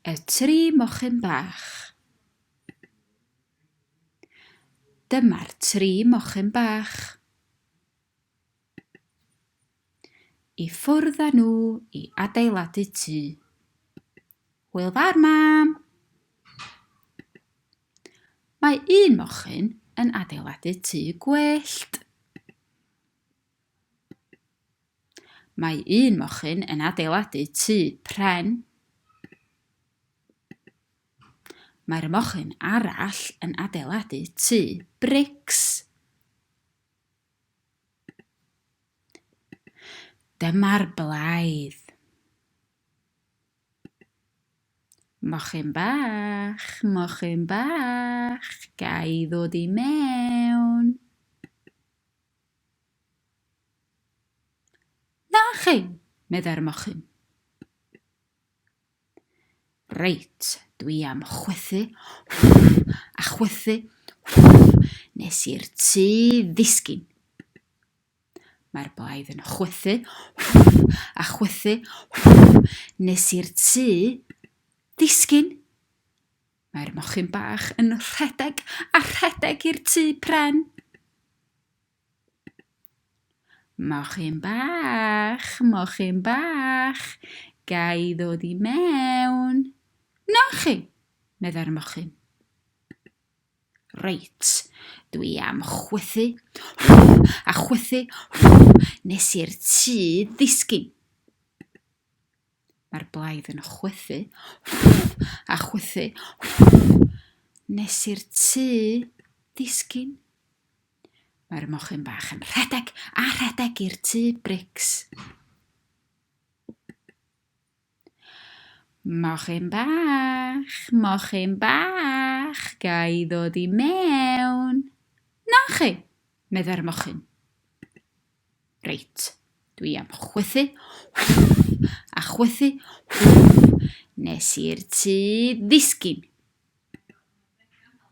Y tri mochyn bach. Dyma'r tri mochyn bach. I ffwrdd â nhw i adeiladu tŷ. Hwyl fawr, Mam! Mae un mochyn yn adeiladu tŷ gwyllt. Mae un mochyn yn adeiladu tŷ pren. Mae'r mochyn arall yn adeiladu tŷ brics. Dyma'r blaidd. Mochyn bach, gai ddod I mewn. Na chi, medda'r mochyn. Reit, dwi am chwythu a chwythu nes i'r tŷ ddisgyn. Mae'r blaidd yn chwythu a chwythu nes i'r tŷ ddisgyn. Mae'r mochyn bach yn rhedeg a rhedeg i'r tŷ pren. Mochyn bach, gai ddod I mewn. Na chi, medda'r mochyn. Reit, dwi am chwythu a chwythu nes i'r tŷ ddisgyn. Mae'r blaidd yn chwythu a chwythu nes i'r tŷ ddisgyn. Mae'r mochyn bach yn rhedeg a rhedeg i'r tŷ brics. Mochyn bach, gai ddod I mewn. Na chi, medda'r mochyn. Reit, dwi am chwythu a chwythu nes i'r tŷ ddisgyn.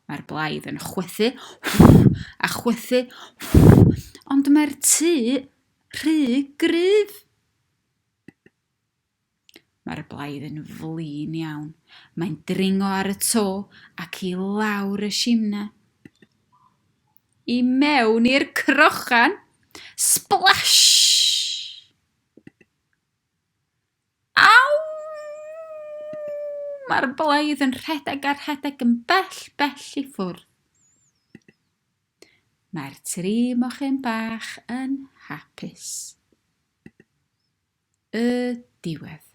Mae'r blaidd yn chwythu a chwythu, ond mae'r tŷ rhy gryf. Mae'r blaidd yn flin iawn. Mae'n dringo ar y to ac I lawr y simne. I mewn i'r crochan. Splash! Aw! Mae'r blaidd yn rhedeg a rhedeg yn bell I ffwrdd. Mae'r tri mochyn bach yn hapus. Y diwedd.